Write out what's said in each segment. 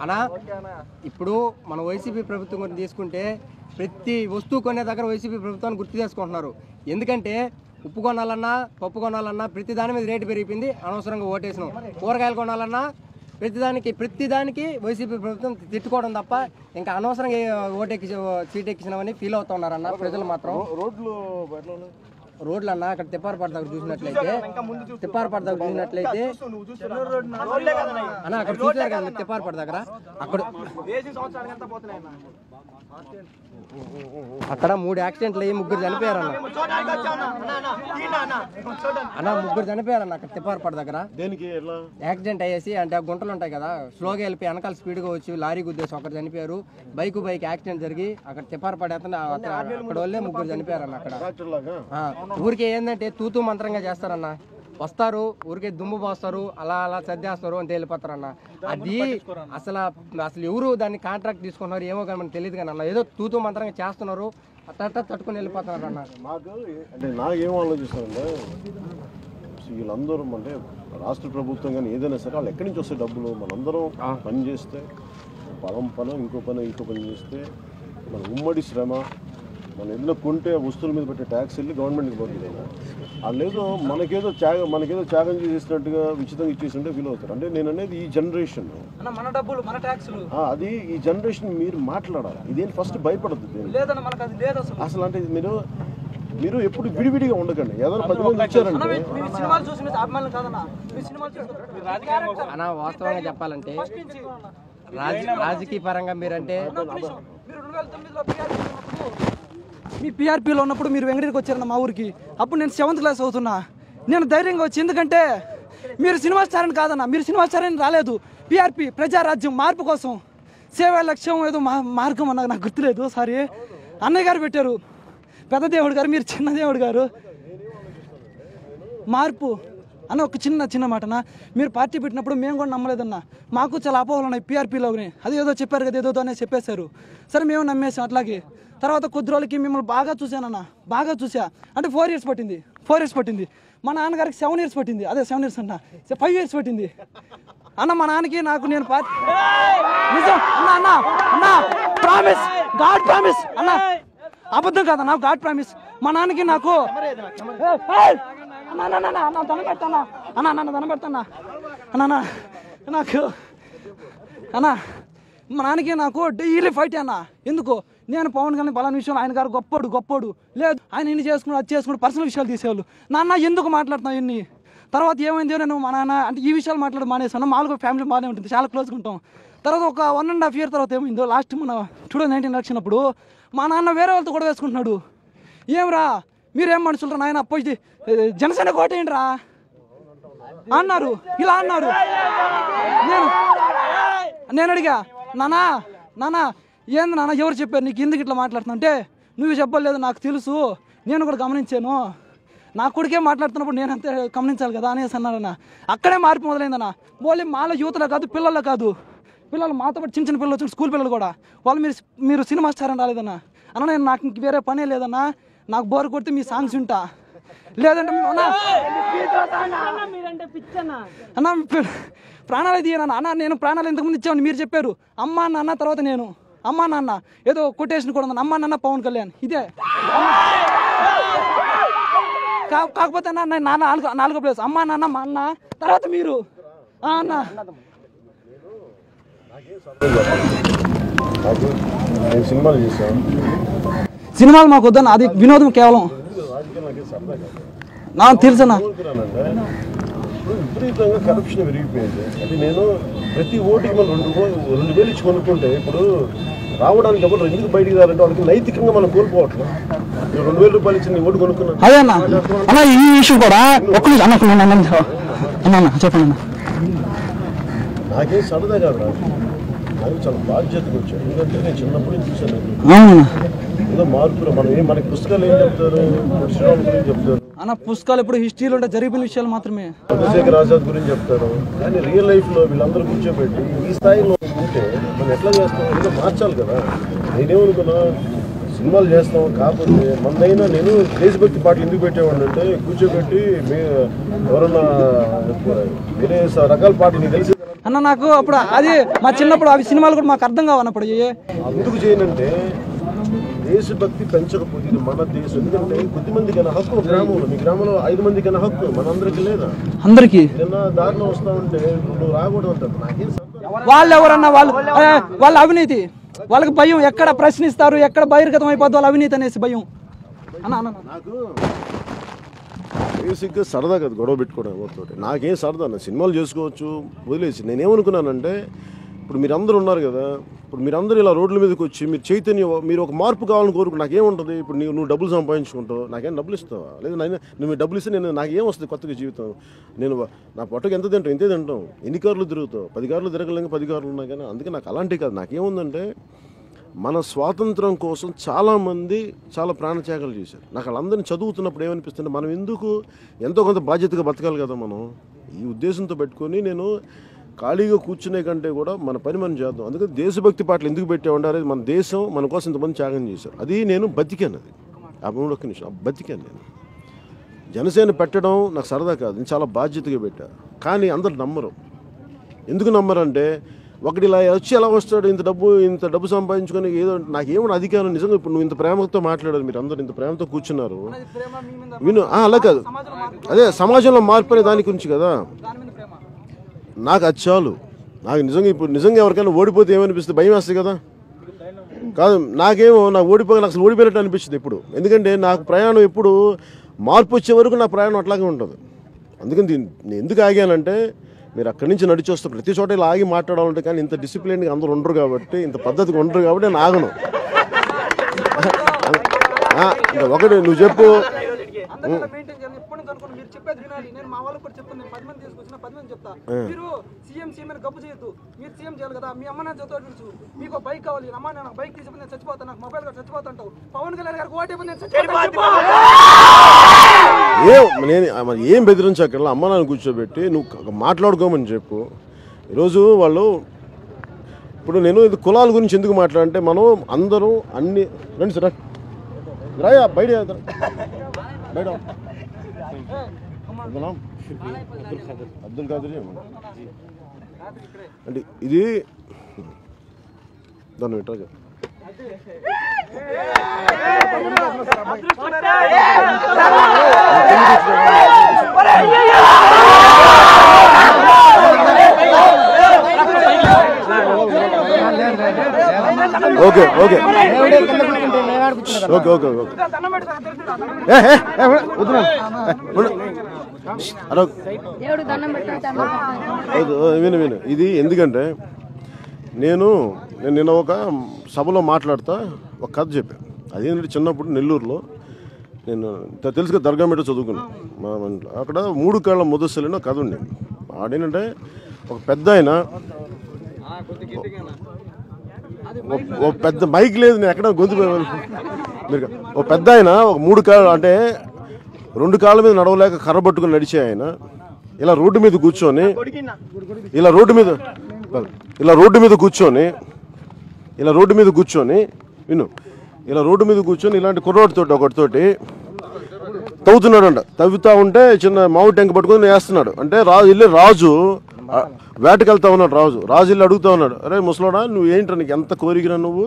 అన్నా ఇప్పుడు మన వైసీపీ ప్రభుత్వం గురించి తీసుకుంటే ప్రతి వస్తువు కొనే దగ్గర వైసీపీ ప్రభుత్వాన్ని గుర్తు చేసుకుంటున్నారు. ఎందుకంటే ఉప్పు కొనాలన్నా పప్పు కొనాలన్నా ప్రతి దాని మీద రేటు పెరిగిపోయింది, అనవసరంగా ఓటేసినాం. కూరగాయలు కొనాలన్నా ప్రతిదానికి వైసీపీ ప్రభుత్వం తిట్టుకోవడం తప్ప ఇంకా అనవసరంగా సీట్ ఎక్కించినామని ఫీల్ అవుతున్నారన్న ప్రజలు మాత్రం. రోడ్లు అన్న అక్కడ తిప్పారపాటు దగ్గర చూసినట్లయితే అన్న అక్కడ చూసారు కదా తిప్పారపాటు దగ్గర అక్కడ 3 యాక్సిడెంట్లు అయ్యి 3 చనిపోయారన్న. ముగ్గురు చనిపోయారన్న అక్కడ తిప్పారపాటు దగ్గర. యాక్సిడెంట్ అయ్యేసి అంటే ఆ గుంటలు ఉంటాయి కదా, స్లోగా వెళ్ళిపోయి వెనకాల స్పీడ్గా వచ్చి లారీ గుద్దేసి ఒకరు చనిపోయారు. బైక్ యాక్సిడెంట్ జరిగి అక్కడ తిప్పారపాటు అక్కడ వాళ్ళే 3 చనిపోయారన్న. అక్కడ ఊరికే ఏంటంటే తూతూ మంత్రంగా చేస్తారన్న. వస్తారు ఊరికే దుమ్ము పోస్తారు, అలా సర్దేస్తారు అంతే వెళ్ళిపోతారన్న. అది అసలు ఎవరు దాన్ని కాంట్రాక్ట్ తీసుకున్నారు ఏమో కానీ మనకు తెలియదు కానీ అన్న, ఏదో తూతూ మంత్రంగా చేస్తున్నారు, అట్ట తట్టుకుని వెళ్ళిపోతున్నారు అన్న. అంటే నాకేం ఆలోచిస్తారంటే వీళ్ళందరూ అంటే రాష్ట్ర ప్రభుత్వం కానీ ఏదైనా సరే వాళ్ళు ఎక్కడి నుంచి వస్తే డబ్బులు మనందరం పని చేస్తే పని ఇంకో పని చేస్తే మన ఉమ్మడి శ్రమ మనం ఏదైనా కొంటే వస్తువుల మీద పెట్టే ట్యాక్స్ వెళ్ళి గవర్నమెంట్కి పోతుంది. వాళ్ళేదో మనకేదో త్యాగం చేసినట్టుగా ఉచితంగా ఇచ్చేసింటే ఫీల్ అవుతారు. అంటే నేను అనేది ఈ జనరేషన్ అది ఈ జనరేషన్ మీరు మాట్లాడాలి. ఇదేం ఫస్ట్ భయపడద్దు అసలు. అంటే మీరు ఎప్పుడు విడివిడిగా ఉండకండి. ఏదైనా 10 మంది ఇచ్చారంటే అన్న వాస్తవంగా చెప్పాలంటే రాజకీయ పరంగా మీరంటే మీ పీఆర్పీలో ఉన్నప్పుడు మీరు వెంకటగిరికి వచ్చారన్న మా ఊరికి. అప్పుడు నేను 7th క్లాస్ అవుతున్నా. నేను ధైర్యంగా వచ్చి, ఎందుకంటే మీరు సినిమా స్టార్ అని కాదన్న, మీరు సినిమా స్టార్ అని రాలేదు. పీఆర్పీ ప్రజారాజ్యం మార్పు కోసం సేవా లక్ష్యం ఏదో మార్గం అన్న, నాకు గుర్తులేదు. సారీ అన్నయ్య గారు పెట్టారు, పెద్ద దేవుడు గారు, మీరు చిన్న దేవుడు గారు. మార్పు అన్న ఒక చిన్న మాటనా, మీరు పార్టీ పెట్టినప్పుడు మేము కూడా నమ్మలేదన్న. మాకు చాలా అపోహలు ఉన్నాయి పీఆర్పీలోని. అది ఏదో చెప్పారు కదా, ఏదో అనేది చెప్పేశారు. సరే మేము నమ్మేసాం. అట్లాగే తర్వాత కొద్ది రోజులకి మిమ్మల్ని బాగా చూశానన్న, బాగా చూసా. అంటే 4 years పట్టింది. మా నాన్నగారికి 7 years పట్టింది. అదే 7 years అన్న, 5 years పట్టింది అన్న. మా నాన్నకి నాకు నేను నిజం అన్న ప్రామిస్, గాడ్ ప్రామిస్ అన్న, అబద్ధం కాదన్న, గాడ్ ప్రామిస్. మా నాన్నకి నాకు దండం పెడతానా అన్న నాకు అన్న, మా నాన్నకి నాకు డైలీ ఫైట్ అన్న. ఎందుకు? నేను పవన్ కళ్యాణ్ పలానా విషయంలో ఆయన గారు గొప్పోడు లేదు, ఆయన ఇన్ని చేసుకున్నాడు అది చేసుకున్నాడు, పర్సనల్ విషయాలు తీసేవాళ్ళు. నాన్న ఎందుకు మాట్లాడుతున్నావు ఇన్ని? తర్వాత ఏమైంది, నేను మా నాన్న అంటే ఈ విషయాలు మాట్లాడడం మానేసాను. మామూలుగా ఫ్యామిలీ బాగానే ఉంటుంది, చాలా క్లోజ్గా ఉంటాం. తర్వాత ఒక 1.5 year తర్వాత ఏమైందో, లాస్ట్ మన 2019 ఎలక్షన్ అప్పుడు మా నాన్న వేరే వాళ్ళతో కూడా వేసుకుంటున్నాడు. ఏమరా మీరేం మనుషులరా నాయన, పోయి జనసేన కోటేయండి రా అన్నారు, ఇలా అన్నారు. నేను అడిగా, నానా ఏంది నాన్న, ఎవరు చెప్పారు నీకు, ఎందుకు ఇట్లా మాట్లాడుతున్నా అంటే, నువ్వు చెప్పలేదు నాకు తెలుసు, నేను కూడా గమనించాను, నా కొడుకే మాట్లాడుతున్నప్పుడు నేను అంతే గమనించాలి కదా అనేసి అన్నారన్న. అక్కడే మార్పు మొదలైందన్న. మళ్ళీ మాలో యువతలో కాదు, పిల్లల్లో కాదు, పిల్లలు మాతో పాటు చిన్న పిల్లలు వచ్చి స్కూల్ పిల్లలు కూడా వాళ్ళు మీరు సినిమా స్టార్ అని రాలేదన్న. అన్న నాకు ఇంక వేరే పనే లేదన్నా, నాకు బోర్ కొడితే మీ సాంగ్స్ వింటా, లేదంటే అన్న ప్రాణాలు ఇది అన్న. నేను ప్రాణాలు ఇంతకుముందు ఇచ్చామని మీరు చెప్పారు. అమ్మా నాన్న తర్వాత నేను, అమ్మా నాన్న ఏదో కొటేషన్ కూడా ఉంది, అమ్మా నాన్న పవన్ కళ్యాణ్, ఇదే. కాకపోతే అన్న నాలుగో ప్లేస్, అమ్మా నాన్న మా అన్న తర్వాత మీరు అన్న. సినిమాలు మాకు వద్దన్న, అది వినోదం కేవలం. నాకు తెలుసన్నా విపరీతంగా కరప్షన్ పెరిగిపోయింది. అది నేను ప్రతి ఓటుకి మనం 2,000 ఇచ్చి కొనుక్కుంటే ఇప్పుడు రావడానికి ఎవరు ఎందుకు బయటికి రారంటే వాళ్ళకి నైతికంగా మనం కోల్పోవట్లేదు. 2,000 రూపాయలు ఇచ్చి ఓటు కొనుక్కున్నాను. అదే అన్న ఈ విషయం కూడా చెప్పండి. నాకేం సరదా కాదు, నాకు చాలా బాధ్యతగా వచ్చాను. ఎందుకంటే నేను చిన్నప్పుడు నుంచి చూసాను ఏదో మార్పులు. మనకి పుస్తకాలు ఏం చెప్తారు, చెప్తారు అన్న, పుస్తకాలు ఎప్పుడు హిస్టరీలో ఉంటే జరిగిన విషయాలు మాత్రమే. చంద్రశేఖర్ ఆజాద్ గురించి చెప్తారు, కానీ రియల్ లైఫ్ లో వీళ్ళందరూ కూర్చోబెట్టి ఈ స్థాయిలో ఉంటే మనం ఎట్లా చేస్తాం, ఏదో మార్చాలి కదా. నేనేమనుకున్నా సినిమాలు చేస్తాం కాకపోతే మనదైనా నేను దేశభక్తి పాటలు ఎందుకు పెట్టేవాడిని అంటే కూర్చోబెట్టి ఎవరన్నా వేరే రకాల పాటలు నీకు తెలిసి అన్న నాకు అప్పుడు అది మా చిన్నప్పుడు అవి సినిమాలు కూడా మాకు అర్థం కావన్నప్పుడు ఎందుకు చేయనంటే దేశభక్తి పెంచకపోతే ఇది మన దేశం. ఎందుకంటే కొద్దిమందికైనా హక్కు గ్రామంలో, మీ గ్రామంలో 5 మందికైనా హక్కు, మనందరికీ లేదా? అందరికీ దారిలో వస్తా ఉంటే నువ్వు రాకూడదు అంటారు. నాకేం వాళ్ళు ఎవరన్నా వాళ్ళ అవినీతి, వాళ్ళకి భయం, ఎక్కడ ప్రశ్నిస్తారు, ఎక్కడ బహిర్గతం అయిపోద్ది వాళ్ళ అవినీతి అనేసి భయం. నాకు బేసిక్గా సరదా కదా గొడవ పెట్టుకోవడం ఎవరితో. నాకేం సరదా, నా సినిమాలు చేసుకోవచ్చు వదిలేసి. నేనేమనుకున్నానంటే ఇప్పుడు మీరందరూ ఉన్నారు కదా, ఇప్పుడు మీరందరూ ఇలా రోడ్ల మీదకి వచ్చి మీరు చైతన్యం, మీరు ఒక మార్పు కావాలని కోరుకు నాకేముంటుంది? ఇప్పుడు నువ్వు డబ్బులు సంపాదించుకుంటావు, నాకేం డబ్బులు ఇస్తావా? లేదా నువ్వు డబ్బులు ఇస్తే నాకేం వస్తుంది కొత్తగా జీవితం? నా పొట్టకు ఎంత తింటావు? ఇంతే తింటాం. ఎన్ని కార్లు తిరుగుతావు? 10 కార్లు తిరగలేక 10 కార్లు ఉన్నాయి కానీ. అందుకే నాకు అలాంటివి కాదు. నాకేముందంటే మన స్వాతంత్రం కోసం చాలామంది చాలా ప్రాణత్యాగాలు చేశారు. నాకు వాళ్ళందరినీ చదువుతున్నప్పుడు ఏమనిపిస్తుంది, మనం ఎందుకు ఎంతో కొంత బాధ్యతగా బతకాలి కదా మనం. ఈ ఉద్దేశంతో పెట్టుకొని నేను ఖాళీగా కూర్చునే కంటే కూడా మన పని మనం చేద్దాం. అందుకని దేశభక్తి పాటలు ఎందుకు పెట్టామంటారు, మన దేశం మన కోసం ఇంతమంది త్యాగం చేశారు. అది నేను బతికాను. అది ఒక్క నిమిషం బతికాను నేను. జనసేన పెట్టడం నాకు సరదా కాదు, నేను చాలా బాధ్యతగా పెట్టా. కానీ అందరు నమ్మరు. ఎందుకు నమ్మరంటే ఒకటి ఇలా వచ్చి ఎలా వస్తాడు, ఇంత డబ్బు సంపాదించుకొని ఏదో నాకేమన్నా అధికారం. నిజంగా ఇప్పుడు నువ్వు ఇంత ప్రేమతో మాట్లాడారు, మీరు అందరూ ఇంత ప్రేమతో కూర్చున్నారు విను. అలా కాదు, అదే సమాజంలో మార్పు అనే దాని గురించి కదా. నాకు అది చాలు. నాకు నిజంగా ఎవరికైనా ఓడిపోతే ఏమనిపిస్తుంది? భయం వేస్తుంది కదా. కాదు నాకు అసలు ఓడిపోయినట్టు అనిపిస్తుంది ఇప్పుడు. ఎందుకంటే నాకు ప్రయాణం ఎప్పుడు మార్పు వచ్చే వరకు నా ప్రయాణం అట్లాగే ఉంటుంది. అందుకని నేను ఎందుకు ఆగానంటే మీరు అక్కడి నుంచి నడిచి వస్తే ప్రతి చోట ఇలా ఆగి మాట్లాడాలంటే, కానీ ఇంత డిసిప్లిన్గా అందరూ ఉండరు కాబట్టి, ఇంత పద్ధతిగా ఉండరు కాబట్టి నేను ఆగను. ఒకటి నువ్వు చెప్పు, ఏం బెదిరించక్కర్లా. అమ్మ నాన్న కూర్చోబెట్టి నువ్వు మాట్లాడుకోమని చెప్పు. ఈరోజు వాళ్ళు ఇప్పుడు నేను ఇది కులాల గురించి ఎందుకు మాట్లాడంటే, మనం అందరూ అన్ని రండి సార్ రాయా బయట బయట అబ్దుల్ ఖాదర్ అంటే ఇది దాన్ని పెట్టాలి. Okay okay okay okay okay విను. ఇది ఎందుకంటే నేను నిన్న ఒక సభలో మాట్లాడుతా ఒక కథ చెప్పాను. అదేంటంటే చిన్నప్పుడు నెల్లూరులో నేను తెలుసుగా దర్గా మీద చదువుకున్నాను. అక్కడ 3 కాళ్ళ ముదస్సులని కథ ఉండేది. ఆడేంటంటే ఒక పెద్ద ఆయన, ఓ పెద్ద మైక్ లేదు, నేను ఎక్కడ గొంతు మీరు, ఓ పెద్ద ఆయన ఒక 3 కాళ్ళు అంటే 2 కాళ్ళ మీద నడవలేక కర్ర పట్టుకుని నడిచే ఆయన ఇలా రోడ్డు మీద కూర్చొని విను, ఇలా రోడ్డు మీద కూర్చొని ఇలాంటి కుర్రోడితోటి ఒకటితోటి తవ్వుతున్నాడు. తవ్వుతా ఉంటే చిన్న మామిడి టెంక పట్టుకొని వేస్తున్నాడు. అంటే రాజు వేటకెళ్తా ఉన్నాడు. రాజు ఇల్లు అడుగుతా ఉన్నాడు, అరే ముసలోడా నువ్వు ఏంట్రా, నీకు ఎంత కోరికరా, నువ్వు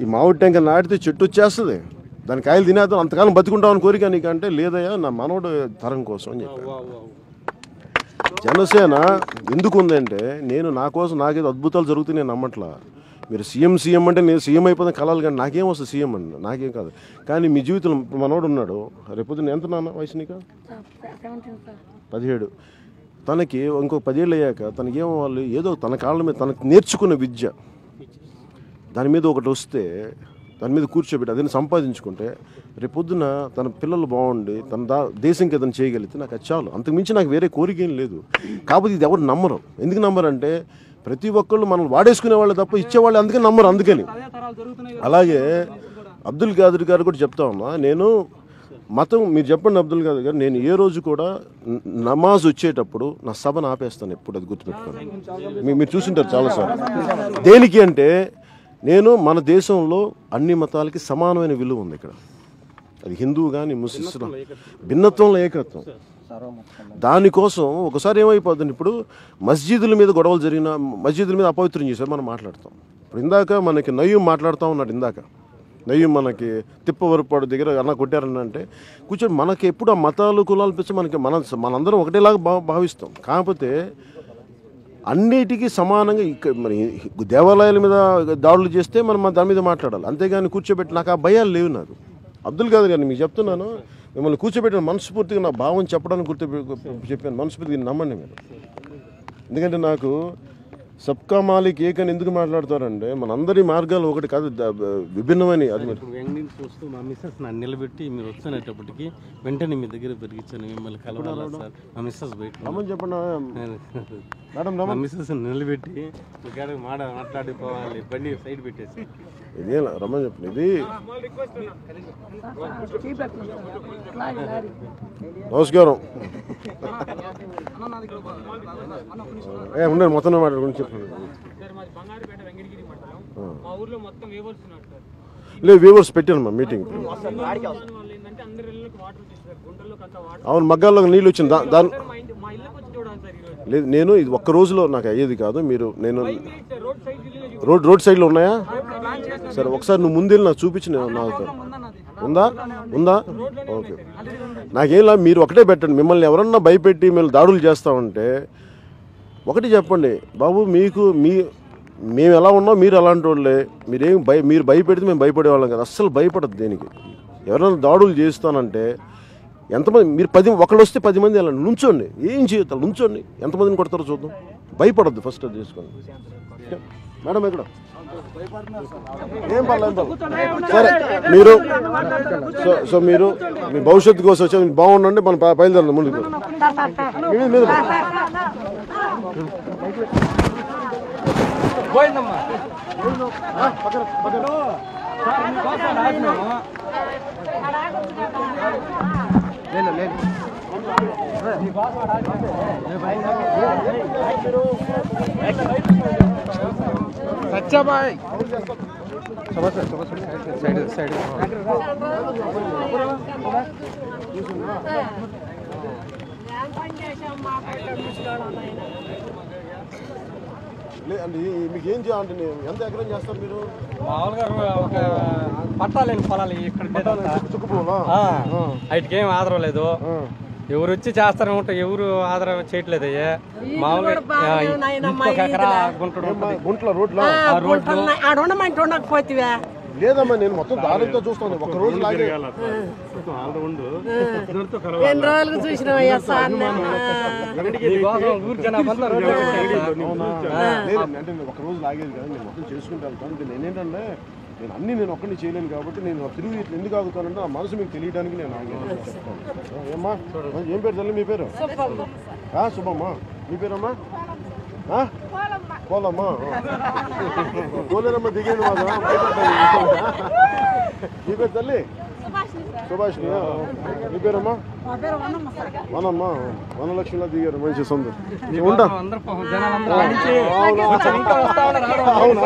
ఈ మామిడి టెంక నాటితే చెట్టు వచ్చేస్తుంది, దాని కాయలు తినేద్దాం, అంతకాలం బతుకుంటామని కోరిక నీకంటే, లేదయ్యా నా మనోడు తరం కోసం అని చెప్పాను. జనసేన ఎందుకు ఉందంటే నా కోసం నాకేదో అద్భుతాలు జరుగుతాయి నేను నమ్మట్లా. మీరు సీఎం అంటే నేను సీఎం అయిపోతే కలాలి, కానీ నాకేం వస్తుంది సీఎం అని, నాకేం కాదు. కానీ మీ జీవితంలో మనోడు ఉన్నాడు, రేపొద్దున ఎంత నాన్న వయసు నీకు? 17. తనకి ఇంకొక 10 ఏళ్ళు అయ్యాక తనకేమో వాళ్ళు ఏదో తన కాళ్ళ మీద తనకు నేర్చుకున్న విద్య దాని మీద ఒకటి వస్తే దాని మీద కూర్చోబెట్టి అదని సంపాదించుకుంటే రేపొద్దున తన పిల్లలు బాగుండి తన దేశంకి ఏదైనా చేయగలిగితే నాకు అది చాలు. అంతకుమించి నాకు వేరే కోరిక ఏం లేదు. కాకపోతే ఇది ఎవరు నమ్మరు. ఎందుకు నమ్మరంటే ప్రతి ఒక్కళ్ళు మనం వాడేసుకునే వాళ్ళు తప్ప ఇచ్చేవాళ్ళు అందుకే నమ్మరు. అందుకని అలాగే అబ్దుల్ ఖాదర్ గారు కూడా చెప్తా ఉన్నా, నేను మతం మీరు చెప్పండి అబ్దుల్ ఖాదర్ గారు, నేను ఏ రోజు కూడా నమాజ్ వచ్చేటప్పుడు నా సభను ఆపేస్తాను ఎప్పుడు, అది గుర్తుపెట్టుకోండి. మీరు చూసింటారు చాలాసార్లు. దేనికి అంటే మన దేశంలో అన్ని మతాలకి సమానమైన విలువ ఉంది ఇక్కడ. అది హిందువు కానీ ముస్లిమ్స్, భిన్నత్వంలో ఏకత్వం. దానికోసం ఒకసారి ఏమైపోతుంది, ఇప్పుడు మస్జిదుల మీద గొడవలు జరిగిన, మస్జిదుల మీద అపవిత్రం చేశారు, మనం మాట్లాడతాం. ఇప్పుడు ఇందాక మనకి నయ్యం మాట్లాడుతూ ఉన్నాడు, ఇందాక నయ్యం మనకి తిప్పవరపాడు దగ్గర అన్న కొట్టారని అంటే కూర్చొని మనకి ఎప్పుడు ఆ మతాలు కులాలు పిచ్చి మనందరం ఒకటేలాగా భావిస్తాం. కాకపోతే అన్నిటికీ సమానంగా మరి దేవాలయాల మీద దాడులు చేస్తే మనం దాని మీద మాట్లాడాలి, అంతేగాని కూర్చోబెట్టి నాకు ఆ భయాలు లేవు. నాకు అబ్దుల్ ఖాదర్ గారిని మీకు చెప్తున్నాను, మిమ్మల్ని కూర్చోబెట్టిన మనస్ఫూర్తిగా నా భావం చెప్పడానికి చెప్పాను, మనస్ఫూర్తిగా నమ్మండి మీరు. ఎందుకంటే నాకు సబ్కా మాలిక్ ఏకని ఎందుకు మాట్లాడతారంటే మనందరి మార్గాలు ఒకటి కాదు, విభిన్నమని. అది చూస్తూ మా మిస్సెస్ నన్ను నిలబెట్టి మీరు వస్తున్నప్పటికీ వెంటనే మీ దగ్గర పెరిగించాను, మిమ్మల్ని కలవాలి సార్. మా మిస్సెస్ బయట రమ్మని చెప్పండి మేడం, మా మిస్సెస్ నిలబెట్టి మాట్లాడిపోవాలి, బండి సైడ్ పెట్టేసి ఇదే రమ్మని చెప్పండి. ఇది నమస్కారం. ఉండండి మొత్తం మాట్లాడుకుని చెప్పండి. లేదు వీవర్స్ పెట్టాను మా మీటింగ్. అవును, మగ్గాల్లో నీళ్ళు వచ్చింది. దాని లేదు, నేను ఇది ఒక్క రోజులో నాకు అయ్యేది కాదు. నేను రోడ్ సైడ్లో ఉన్నాయా? సరే ఒకసారి నువ్వు ముందెళ్ళి నాకు చూపించి నాకు ఉందా? ఓకే, నాకేంలా మీరు ఒకటే పెట్టండి. మిమ్మల్ని ఎవరన్నా భయపెట్టి మేము దాడులు చేస్తామంటే ఒకటి చెప్పండి, బాబు మేము ఎలా ఉన్నాం, మీరు అలాంటి వాళ్ళే, మీరు భయపెడితే మేము భయపడేవాళ్ళం కదా. అస్సలు భయపడద్దు దేనికి. ఎవరైనా దాడులు చేస్తానంటే ఎంతమంది, మీరు ఒకళ్ళు వస్తే 10 మంది వెళ్ళండి, నుంచోండి, ఏం చేయొద్దు, నుంచోండి, ఎంతమందిని కొడతారో చూద్దాం. భయపడద్దు, ఫస్ట్ అది చేసుకోండి. మేడం ఎక్కడ? ఏం పర్లేదు. సరే మీరు మీ భవిష్యత్తు కోసం వచ్చి బాగుండండి, మనం బయలుదేరండి ముందుకు. సత్యాబాయ్ సైడ్ లేదండి, మీకు ఏం చేయాలంటే ఎంత ఎకరం చేస్తారు మీరు? మామూలుగా ఒక పట్టాలేని పొలాలు ఇక్కడ చుక్కుపోలా వాటికి ఏం ఆధారం లేదు. ఎవరు వచ్చి చేస్తారో ఎవరు ఆధారం చేయట్లేదు. గుంట్ల రోడ్లు లేదమ్మా, నేను మొత్తం దారితో చూస్తాను. ఒక రోజు ఒక రోజు లాగేది కదా, నేను మొత్తం చేసుకుంటూ వెళ్తాను. నేనేంటంటే నేను ఒక్కడిని చేయలేను కాబట్టి నేను తిరిగి ఇట్లా ఎందుకు ఆగుతానంటే ఆ మనసు మీకు తెలియడానికి నేను ఆగేది చెప్తాను. ఏమ్మా, ఏం పేరు తల్లి? మీ పేరు శుభమ్మా. మీ పేరమ్మా? పోలమ్మా. పోలేనమ్మా, దిగేది మాదా? మీ పేరు తల్లి? సుభాష్ని. మీ పేరమ్మా? వనమ్మా. వనలక్ష్మిలా దిగారు, మంచి సందర్భం. ఉంటా. అవునా?